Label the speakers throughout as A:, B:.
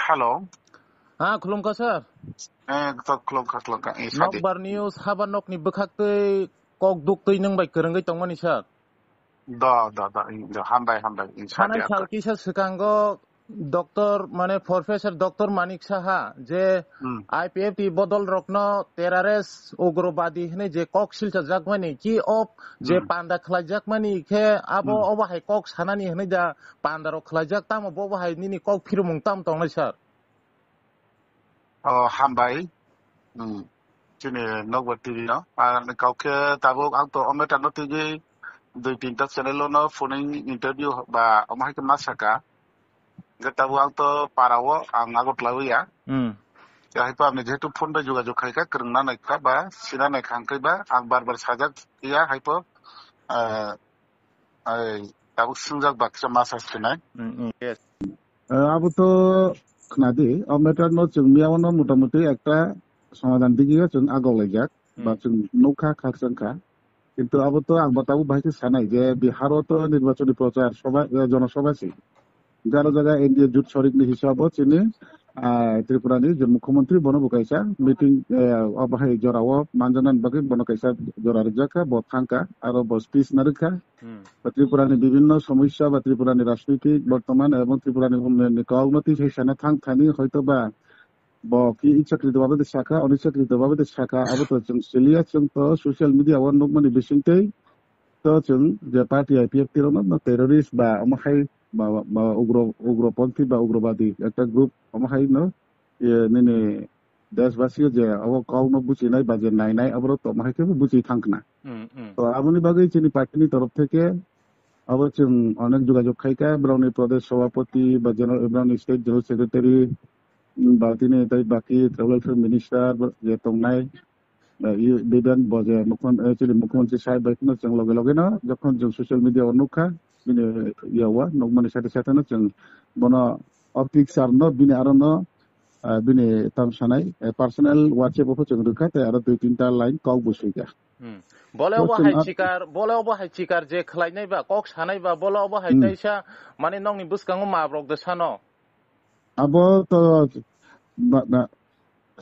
A: Hello.
B: Khulumka sir.
A: Klongka.
B: Nokbar news haban nok ni bekhaktai kok duktui nang bai kerengai tongmani sir.
A: Da. Hambai.
B: Hanai sal kisa sekango Dr. মানে Professor Dr. Manik Saha যে IPFT বদল রকন terrorist উগ্রবাদী হনে যে cock সিলচা জাকমানি কি অপ যে পান্ডা খলাইজাক মানি খে আবো অবাহাই কক সানানি হনে দা পান্ডা রক খলাইজাক তাম অবাহাই নিনি কক ফিরমুং তাম তংনাই sir
A: Hambai. Chini nokbar TV no. Kauke tabuk ang to ometa no TV 2-3 channel no phone interview ba omahai ke masaka. Gatabu ang to parawo ang agot lawiya. Jadi pa amne jetu phone ba juga kai ka kerengna nai ka ba sina nai khangkai ba ang bar sajak iya haipo tabuk sungjak ba kisa masas kenai.
B: Yes.
C: Abu তো khadi অমেটার no जों मियावनो মোটামুটি একটা সমাধান দিগিও जों আগলাই যাক বা जों নৌকা খাকসংখা কিন্তু আবু তো আং বাতাবু ভাইকে সানাই যে বিহারও তো নির্বাচনী প্রচার সভা জনসভা ছিল যার জায়গা এনডিএ জুট শরিকনি হিসাবও চিনি ত্রিপুরানি যে মুখ্যমন্ত্রী বনবুকাইসা মিটিং অবাহাই জরাও মানজানান বাকি বনকাইসা জরা রেজাকা বথাঙ্কা আর স্পিচ নারকা ত্রিপুরানি বিভিন্ন সমস্যা বা ত্রিপুরানি রাজনীতি বর্তমান এবং ত্রিপুরানি উন্নয়নের অবনতি সেই সানা থানি হয়তো বা কি ইচ্ছাকৃতভাবে শাখা অনিচ্ছাকৃতভাবে শাখা আবু তো जों सोलिया जों তো সোশ্যাল মিডিয়া ওয়ান নকমানি বিসিংতেই তো जों যে পার্টি আইপিএফ তিরনো টেররিস্ট বা আমাহাই বা উগ্রপন্থী বা উগ্রবাদী একটা গ্রুপ আমাহাই নো নিনে দেশবাসী যে আবো কাউনো বুঝিনাই বা যে নাইনাই আবার তো আমাহাইকে বুঝি থাকনা তো আমনি বাগৈ চিনি পার্টিনি তরফ থেকে আবার जों অনেক যোগাযোগ খাইকা ব্রাউনি প্রদেশ সভাপতি বা ব্রাউনি স্টেট জেনারেল সেক্রেটারি বা তিনি তাই বাকি ট্রাভেল মিনিস্টার যে তংনাই বিধান বজে মুখ্যমন্ত্রী সাহেব বাইকনো जों লগে না যখন जों সোশ্যাল মিডিয়া অনুখা বিনে ইয়াওয়া নকমানি সাথে না जों বন অপটিক্স আর ন বিনে আর ন বিনে তামসানাই পার্সোনাল হোয়াটসঅ্যাপ অফ जों রুখাতে আর 2-3টা লাইন কাউ বসইগা
B: বলে অবহাই চিকার যে খলাইনাই বা কক সানাই বা বলে অবহাই তাইসা মানে নংনি বুসকাঙ্গ মাব্রক দে সানো
C: আবো তো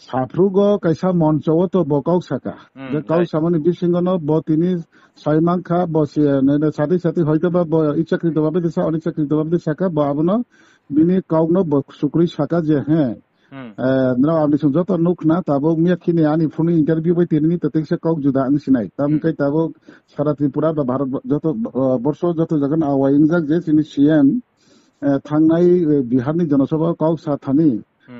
C: সাফরুগো কাইসা মঞ্চও তো বকাও সাকা যে কাউ সামানি বিসিঙ্গনো ব তিনি ছয়মাংখা বসে সাথে হয়তো বা ইচ্ছাকৃতভাবে দিশা অনিচ্ছাকৃতভাবে সাকা বা আবনো বিনি কাউনো সুক্রি সাকা যে হ্যাঁ আপনি যত নুক না তাবো মিয়াখিনি আনি ফোনে ইন্টারভিউ বাই তিনি তেসে কাউ জুদা আনসিনাই তামকাই তাবো সারা ত্রিপুরা বা ভারত যত বর্ষ যত জায়গা আওয়াইং যাক যে তিনি সিএম থাংনাই বিহারনি জনসভা কাউ সাথানি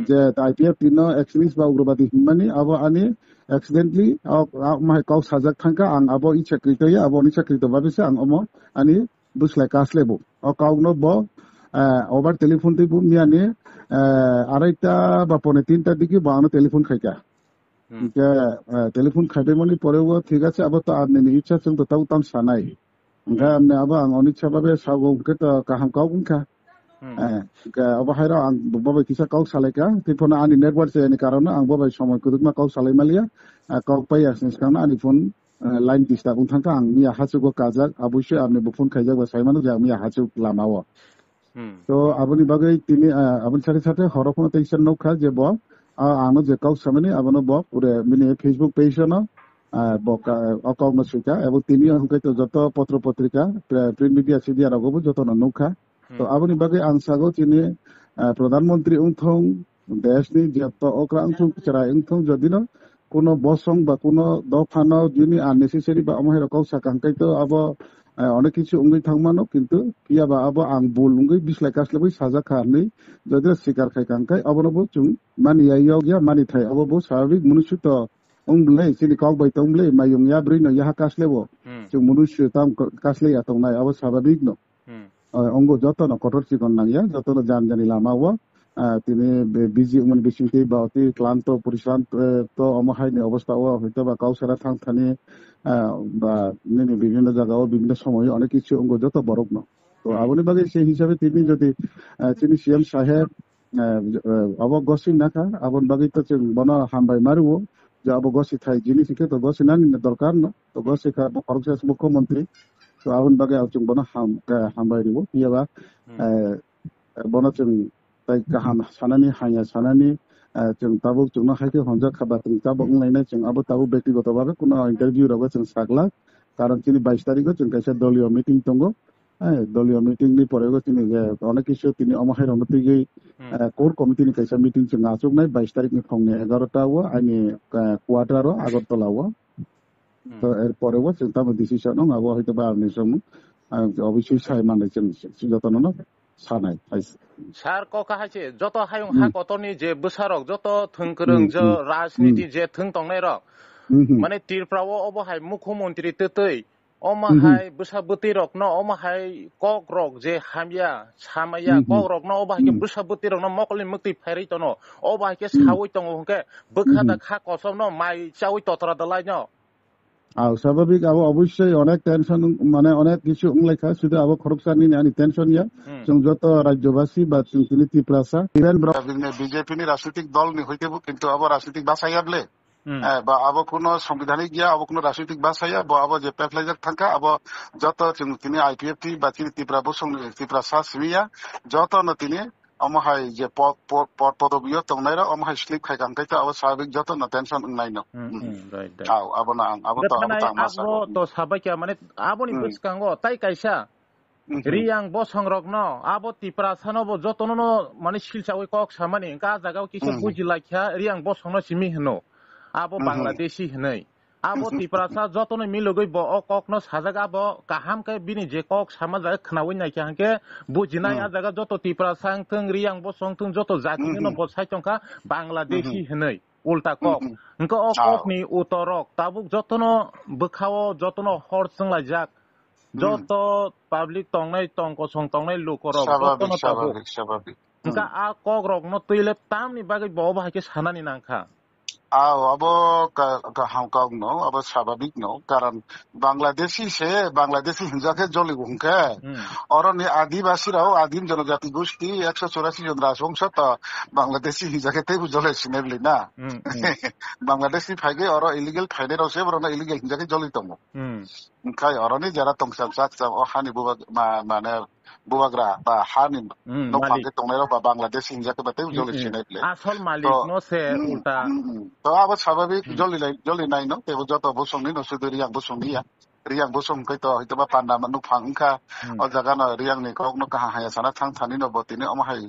C: যে আইপিএফ তিন এক্সট্রিমিস্ট বা উগ্রবাদী হিমানি আবো আনি অ্যাক্সিডেন্টলি কাউ সাজাক থাকা আং আবো ইচ্ছাকৃত আবো অনিচ্ছাকৃতভাবে আং অমো আনি বুঝলাই কাসলেবো কাউনো ব ওভার টেলিফোন টিপু মিয়ানি 2:30 বা 3:45 দিকে বানো টেলিফোন খাইকা টেলিফোন খাইতে মানে পরেও ঠিক আছে আবার তো আপনি ইচ্ছা जों তো তাও তাম সানাই ওঙ্গা আপনি আবার আং অনিচ্ছাভাবে সাগমকে তো কাহাম কাউগুনখা অবহাইরা আং ববাই কিসা কাউ সালাইকা টিফোন আনি নেটওয়ার্ক এনি কারণে আং ববাই সময় কুদুকমা কাউ সালাই মালিয়া কাউ পাই আসনিস কারণ আনি ফোন লাইন ডিস্টার্ব থাকা আং মিয়া হাসুগো কাজাক অবশ্যই আপনি ফোন খাইজাক বা সাইমানো যে মিয়া হাসু লামাও তো আপনি বাগৈ তিনি আপনি সাথে হরফোন তেইশন নৌখা যে ব আনো যে কাউ সামনে আবনো ব পুরে মিনি ফেসবুক পেজ ন অকাউন্ট সুইকা এবং তিনি হয়তো যত পত্র পত্রিকা প্রিন্ট মিডিয়া সিডিয়া রাখবো যত নৌখা তো আপনি বাকি আনসাগো তিনি প্রধানমন্ত্রী উংথং দেশনি যত অকরা উংথং চারা উংথং যদি না কোনো বসং বা কোনো দফানো যিনি আননেসেসারি বা আমাহের কাউ সাকাঙ্কাই তো আবো অনেক কিছু উঙ্গই থাকমানো কিন্তু কিয়াবা আবো আং বুল উঙ্গই বিসলাই কাসলেবই সাজা খারনি যদি শিকার খাইকাঙ্কাই অবনবো চুং মানি ইয়াও গিয়া মানি থাই অববো স্বাভাবিক মনুষ্য তো উংলাই চিনি কাউ বাই তংলাই মাইং ইয়া ব্রিনো ইহা কাসলেবো চুং মনুষ্য তাম কাসলে আতংনাই অব স্বাভাবিক ন অঙ্গ যত না কঠোর চিকন নাইয়া যত না জানি লামাও তিনি বিজি মানে বিসিংতে বা অতি ক্লান্ত পরিশ্রান্ত তো অমহাইনি অবস্থাও হয়তো বা কাউসারা থানি বা বিভিন্ন জায়গাও বিভিন্ন সময়ে অনেক কিছু অঙ্গ যত বরফ ন তো আপনি বাকি সেই হিসাবে তিনি যদি তিনি সিএম সাহেব অবগসি নাখা আপন বাকি তো বন হামবাই মারিব যে অবগসি থাই জিনিস তো গসি নানি দরকার ন তো গসি খা খরচ মুখ্যমন্ত্রী তো আপন বাকি চুং বন হামবাই দিব কিয়াবা বন চুং tai kaham sanani hanya sanani जों ताबुक जोंनो हायके हंजा खाबा जों ताबुक लायनाय जों आबो ताबुक ব্যক্তিগতভাবে কোনো ইন্টারভিউ রাবো जों सागला কারণ তিনি 22 তারিখে जों কাছে দলীয় মিটিং দंगो দলীয় মিটিং नि পরেও তিনি অনেক কিছু তিনি অমহাই রমতিগি কোর কমিটিनि কাছে মিটিং जों आजुगनाय 22 তারিখनि फुंनि 11টাও आंनि কোয়ার্টারও আগরতলাও তো এর পরেও जों তাবো ডিসিশন নং আবো হয়তোবা আপনি সম অবশ্যই সাই মানে जों যতন সানাই
B: সার কক হাইছে যত হায়ং হা কতনি যে বসারক যত থংকরং জ রাজনীতি যে থং তংনাই রক মানে তীরপ্রাও অবহাই মুখ্যমন্ত্রী তেতৈ অমাহাই বসাবতি রক ন অমাহাই কক রক যে হামিয়া সামাইয়া কক রক ন অবাহাইকে বসাবতি রক ন মকলি মুক্তি ফাইরাই তন অবাহাইকে সাউই তং হংকে বখাদা খা কসম ন মাই চাউই ততরা দলাই ন
C: স্বাভাবিক আবো অবশ্যই অনেক টেনশন মানে অনেক কিছু লেখা শুধু আবো খরকসানি নানি টেনশন ইয়া जों যত রাজ্যবাসী বা তিনি ত্রিপ্রাসা
A: বিজেপি নি রাজনৈতিক দল নি হইতেব কিন্তু আবো রাজনৈতিক বাসাইয়াবলে বা আবো কোনো সাংবিধানিক গিয়া আবো কোনো রাজনৈতিক বাসাইয়া বা আবো যে প্যাফলাইজার থাকা আবো যত তিনি আইপিএফটি বা তিনি ত্রিপুরা বসং ত্রিপ্রাসা সিমিয়া যত ন তিনি অমহাই যে পদবিও তংনাইরা অমহাই স্লিপ খাই কামকাইতে আবো স্বাভাবিক যত না টেনশন নাইনো আবো না আবো তো
B: আবো তো সাবাইকা মানে আবনি বসকাঙ্গো তাই কাইসা রিয়াং বসংরগ্ন আবো ত্রিপ্রাসানো যতন মানে শিলসাওই কক সামানি কা জাগাও কিছু বুঝিলাখিয়া রিয়াং বসংনো সিমি হনো আবো বাংলাদেশি হनै আবো ত্রিপ্রাসা যতন মিলগৈ ব ককনো সাজাগা ব কাহামকে বিনি যে কক সামাজা খনাওই নাইখাকে বুঝিনাই আ জায়গা যত ত্রিপ্রাসাং থং রিয়াং বসং থং যত জাতিनो বসাই তংকা বাংলাদেশি হनै উল্টা কক ইনকো অ ককনি উত্তরক তাবুক যতন বখাও যতন হর সংলাইজাক যত পাবলিক তংনাই তংক সং তংনাই লোকরক যতন তাবুক ইনকা আ কক রক ন তৈলে তামনি বাগै ব বাহাইকে সানানি নাংখা
A: আবো হাউকাউ নো আবো স্বাভাবিক নো কারণ বাংলাদেশি হিংসাকে জলি হুমকে অরণ্য আদিবাসীরাও আদিম জনজাতি গোষ্ঠী 184 জন রাজবংশ তো বাংলাদেশি হিংসাকে তেবু জলে সিনেবলি না বাংলাদেশি ফাইগে অর ইলিগেল ফাইনে রসে বরং ইলিগেল হিংসাকে জলি তমো খাই অরণি যারা তংসাম সাকসাম ও হানি মানে বুবাগ্রা বা হানি নফাকে তংনাইরা বা বাংলাদেশি হিংসাকে বা তেবু জলে সিনেবলি
B: আসল মালিক নো সে উল্টা
A: তো আবো স্বাভাবিক জলি নাই নো তেবু যত বসংনি নো শুধু রিয়াং বসংনিয়া রিয়াং বসং কইতো হয়তোবা পান্না মানু ফাংখা ও জায়গা ন রিয়াং নি কক ন কাহা হায়া সানা থাং থানি ন বতিনি অমহাই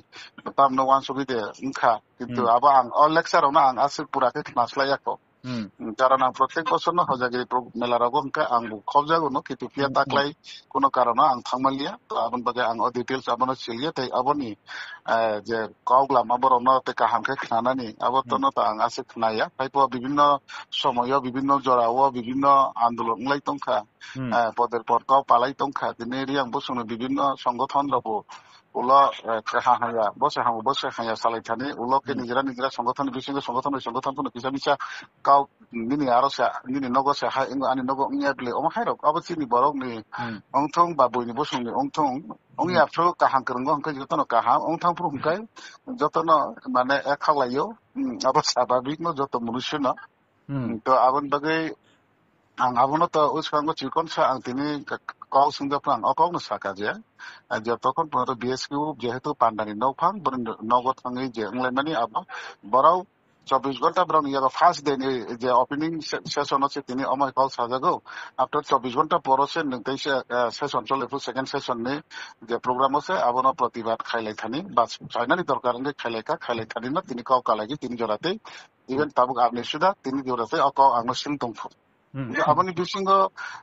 A: তাম ন ওয়ান সুবিদে উনখা কিন্তু আবো আং অ লেকচারাव না আং আসল পুরাকে নাসলায়াকো কারণ আং প্রত্যেক বছর ন হজাগিরি মেলারাও উনকা আং খবজাগো ন কিন্তু পিয়া তাকলাই কোনো কারণ আং থাংমালিয়া তো আবন বাগে আং অ ডিটেইলস আবন সিলিয়া তাই আবনি যে কওগলা মাবর ন তে কাহামকে খানানি আবতন তো আং আসে খনায়া পাইপো বিভিন্ন সময় বিভিন্ন জরাও বিভিন্ন আন্দোলন লাই তংখা পদের পর কাও পালাই তংখা দিনে রিয়াং বসং বিভিন্ন সংগঠন রবো উলো হায়া বসে হায়া সালাই থানি উলোকে নিজেরা সংগঠন বিশেষ সংগঠন কোনো পিছা পিছা কাউ নিনি আরসা নিনি নগসে হাই আনি নগ ইয়াবলে অম হাইরক আবচিনি বরক নি অংথং বা বইনি বসংনি অংথং অংয়া ফ্রো কাহাং করঙ্গ হংকে যতন কাহা অংথং ফ্রো হংকাই যতন মানে এক খালাইও আবার স্বাভাবিক ন যত মনুষ্য ন তো আবন বাগৈ আং আবনো তো উসকাঙ্গ চিকন সা আং তিনি কাউ সিংদাপ্রাং অকাউ না সাকা যে তখন বিএসকিউ যেহেতু পান্ডানি নৌফাং নগদ ফাঙ্গি যে মানে আবার বড়াও 24 ঘন্টা ব্রাউন ইয়ার ফার্স্ট ডে যে ওপেনিং সেশন আছে তিনি অময় কল সাজাগো আফটার 24 ঘন্টা পর সে নৈশে সেশন চলে সেকেন্ড সেশন নি যে প্রোগ্রাম আছে আবনো প্রতিবাদ খাইলাই থানি বা চাইনানি দরকার খাইলাই থানি না তিনি কাউ কালাগি তিনি জরাতে ইভেন তাবুক আপনি সুদা তিনি জরাতে অকাউ আংনো সিং দংফু আপনি বিসঙ্গ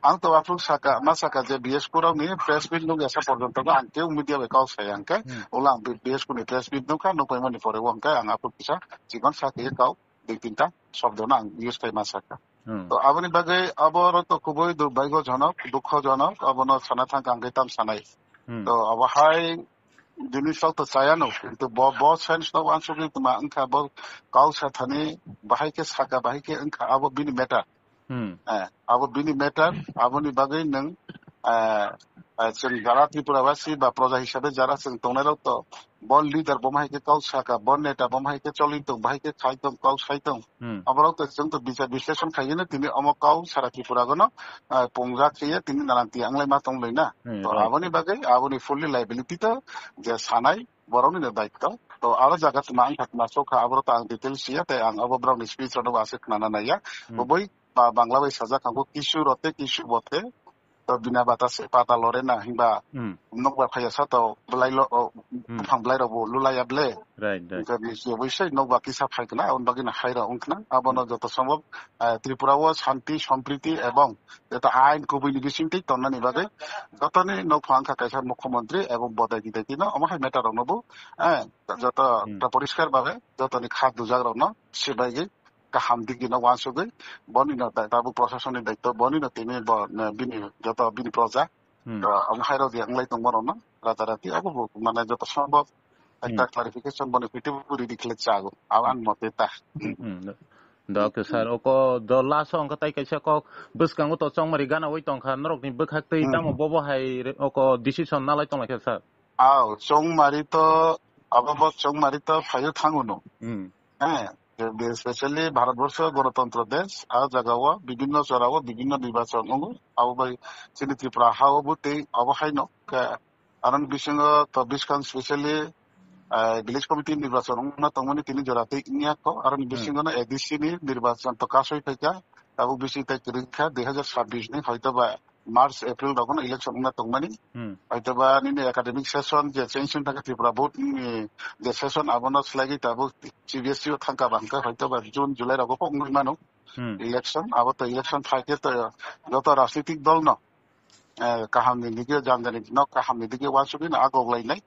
A: আং তো আফ্রুক সাকা মা সাকা যে বিএসপুরাও নি প্রেস মিট নুগ এসা পর্যন্ত আংকে মিডিয়া বেকাও সাই আংকে ওলা আং বিএসপু নি প্রেস মিট নুকা নকই মানি পরে ওংকে আং আফ্রুক পিছা চিকন সাকে কাও দুই তিনটা শব্দ না আং ইউজ খাই মা সাকা তো আপনি বাগে আবার তো খুবই দুর্ভাগ্যজনক দুঃখজনক আবনো সানা থাং আংকে তাম সানাই তো আবহাই জিনিস তো চায়ানো কিন্তু বস সেন্স তো আনসুকি তোমা আংকা ব কাউ সাথানি বাহাইকে সাকা বাহাইকে আংকা আবো বিনি মেটার আবো বিনি মেটার আবনি বাগৈ নং जों যারা ত্রিপুরাবাসী বা প্রজা হিসাবে যারা जों तंनायराव তো বল লিডার বমাইকে কাউ সাকা বন নেতা বমাইকে চলিত বাহাইকে খাইতং কাউ সাইতং আবারও তো जों তো বিচার বিশ্লেষণ খাইনে তিনি অমক কাউ সারা ত্রিপুরাগন পংজা খেয়ে তিনি নানান্তি আংলাই মা তংলাই না তো আবনি বাগৈ আবনি ফুললি লাইবিলিটি তো যে সানাই বরংনি দায়িত্ব তো আরো জায়গা তোমা আং থাকমা সখা আবার তো আং ডিটেলস ইয়া তাই আং আবার ব্রাউন স্পিচ রনো আছে খানা নাইয়া বই বাংলা বাই সাজা খাবো কিশু রতে কিশু বতে তো বিনা বাতাসে পাতা লরে না হিংবা নকবা ফাইয়া সাতো বলাইলো ফাংবলাই রবো লুলাইয়াবলে অবশ্যই নকবা কিসা ফাইকনা অনবাগিনা হাইরা উংকনা আবনো যত সম্ভব ত্রিপুরাও শান্তি সম্প্রীতি এবং যেটা আইন কবিনি বিসিংটি তন্নানি বাদে যতনি নকফা আংখা কাইসা মুখ্যমন্ত্রী এবং বদাই দিদাই দিন আমাহাই মেটার নবু যত পরিষ্কার ভাবে যতনি খাদ্য জাগ্রণ সেবাইগে গাহাম দিকে না ওয়ানসুগে বনিন তাবু প্রশাসনের দায়িত্ব বনিন তিনি যত বিনি প্রজা হাইরাও যে আংলাই দংবর না রাতারাতি আবু মানে যত সম্ভব একটা ক্লারিফিকেশন বনে পিটিপুরি দিখলে চাগো আওয়ান মতে তা
B: Dr. Sir, oko do laso ang katay kaisa ko buskango to chong marigana oi tong khan rok ni bukhak tei tamo bobo hai oko decision na lai tong la sir.
A: Aw chong mari to ababo chong mari to phayo thanguno. Specially Bharatvarsha গণতন্ত্র দেশ আর জায়গাও বিভিন্ন চড়াও বিভিন্ন নির্বাচন আবাই চিনি ত্রিপুরা হাও বুতে অবহাইন কারণ বিসঙ্গ তো বিসকাং স্পেশালি ভিলেজ কমিটি নির্বাচন তংমানি তিনি জরাতে ইনিয়াক আর বিসঙ্গ এডিসি ni নির্বাচন তো কাসই থাকা তাবু বিসি তাই পরীক্ষা 2026 ni হয়তো বা মার্চ এপ্রিল তখন ইলেকশন তংমানি হয়তো বা নিনে একাডেমিক সেশন যে চেঞ্জ থাকে ত্রিপুরা বোর্ড যে সেশন আবনো স্লাগি তাবু সিবিএসসি ও থাকা বাংকা হয়তো বা জুন জুলাই রগো পংনি মানো ইলেকশন আবো তো ইলেকশন থাকে তো যত রাজনৈতিক দল ন কাহামনি দিকে জানজানি ন কাহামনি দিকে ওয়াসুবিন আগলাইনাই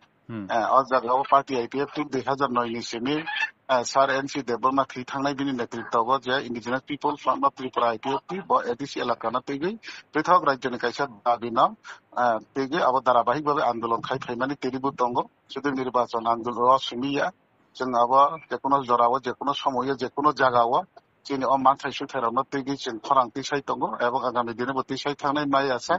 A: জায়গাও party IPF 2009 ni sini sir NC Debbarma থি থাংনাই বিনি নেতৃত্ব যে indigenous people from Tripura IPF ADC এলাকানা তেগৈ পৃথক রাজ্যনি কাইসা দাবি না তেগে আবার ধারাবাহিকভাবে আন্দোলন খাই ফাইমানি তেরিবু দঙ্গ শুধু নির্বাচন আন্দোলন সুমিয়া जों আবার যেকোনো জরাও যেকোনো সময়ে যেকোনো জায়গাও চিনি মানথাই সুথাইরানো তেগৈ जों খরাংতি সাই দঙ্গ এবং আগামী দিনে বতি সাই থাংনাই মাই আছে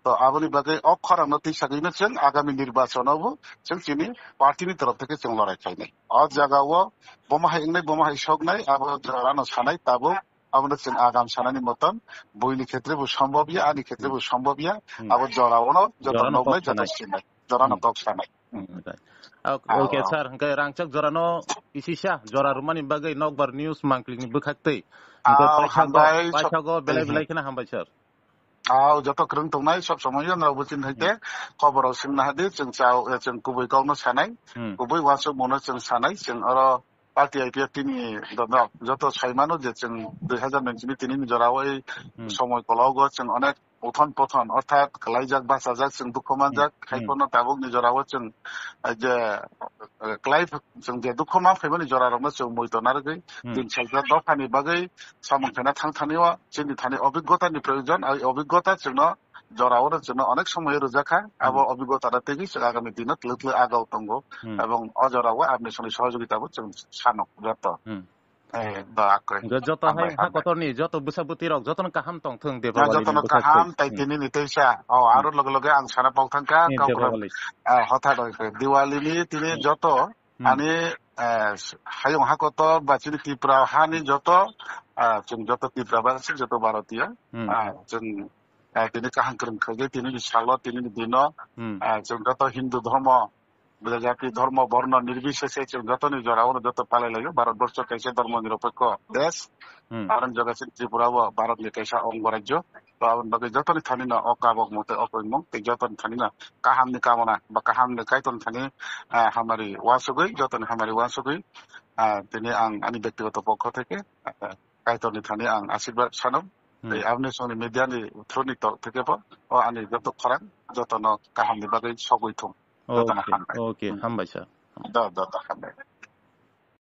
A: তো আবনি বাকে অখরানো তিসাগैनो जों আগামী নির্বাচনাवबो जों চিনি পার্টিনি তরফ থেকে जों লড়াই খাইনাই অ জায়গাও বমাহাই ইংনাই বমাহাই সকনাই আবার জরানো সানাই তাবো আমাদের जों আগাম সানানি মতন বইনি ক্ষেত্রেবো সম্ভবিয়া আনি ক্ষেত্রেবো সম্ভবিয়া আবার জরাওনো যত নগলাই যত সিনাই জরানো তক সানাই
B: Okay sir hangkai rangchak jorano isisa jorarumani bagai nokbar news mangkling bukhaktai paithago belai belai khana hambai sir
A: যত ক্রং তংনাই সব সময় আমরা বুঝিন হইতে খবরাও সিংনা হাদি जों চাও जों গুবই গাওনো সানাই গুবই ওয়াসো মনো जों সানাই जों আর পার্টি আইপিএফ তিনি যত সাইমানো যে जों 2009 তিনি জরাও এই সময় কলাও जों অনেক উথন পথন অর্থাৎ ক্লাইজাক বাসাজাক जों দুঃখমানজাক খাইপনো তাবুক নিজরাও जों যে ক্লাইভ जों যে দুঃখমা ফাইমানি জরারমনো जों মইতনারগৈ দিন সাইজা দফানি বাগৈ সামংখানা থাংথানিও जोंनि थानाय অভিজ্ঞতাनि প্রয়োজন আর অভিজ্ঞতা जोंनो জরাওনো जोंनो অনেক সময় রুজাখা আবার অভিজ্ঞতাটা তেগি जों আগামী দিনত লুতলে আগাও তঙ্গ এবং অজরাও আপনি সঙ্গে সহযোগিতাবো जों সানক যত
B: যত হাই হাকতনি যত বুসাবুতি রক যতন কাহাম তং থং দেবা
A: যত কাহাম তাই তিনি নিতেইসা আরো লগে লগে আং সারা পাউথাঙ্কা হঠাৎ দিওয়ালিনি তিনি যত আনি হায়ং হাকত বা চিনি ত্রিপুরা হানি যত जों যত ত্রিপুরাবাসী যত ভারতীয় जों তিনি কাহাং ক্রম খগে তিনি সাল তিনি দিন जों যত হিন্দু ধর্ম জাতি ধর্ম বর্ণ নির্বিশেষে যতনি জরাওনো যত পালাই লাগে ভারতবর্ষ কাইসা ধর্ম নিরপেক্ষ দেশ কারণ জগাছে ত্রিপুরা ভারতনি কাইসা অঙ্গরাজ্য তো আবন বাকি যতনি থানি না অকাবক মতে অকৈমং যতনি থানি না কাহামনি কামনা বা কাহামনি কাইতন থানি হামারি ওয়াসুগৈ যতনি হামারি ওয়াসুগৈ তিনি আং আনি ব্যক্তিগত পক্ষ থেকে কাইতনি থানি আং আশীর্বাদ সানম আপনি সঙ্গে মিডিয়ানি থ্রুনি তরফ থেকে আনি যত খরাং যতন কাহামনি বাকি সগৈ থম
B: Okay, hambai sir.
A: Da, hambai.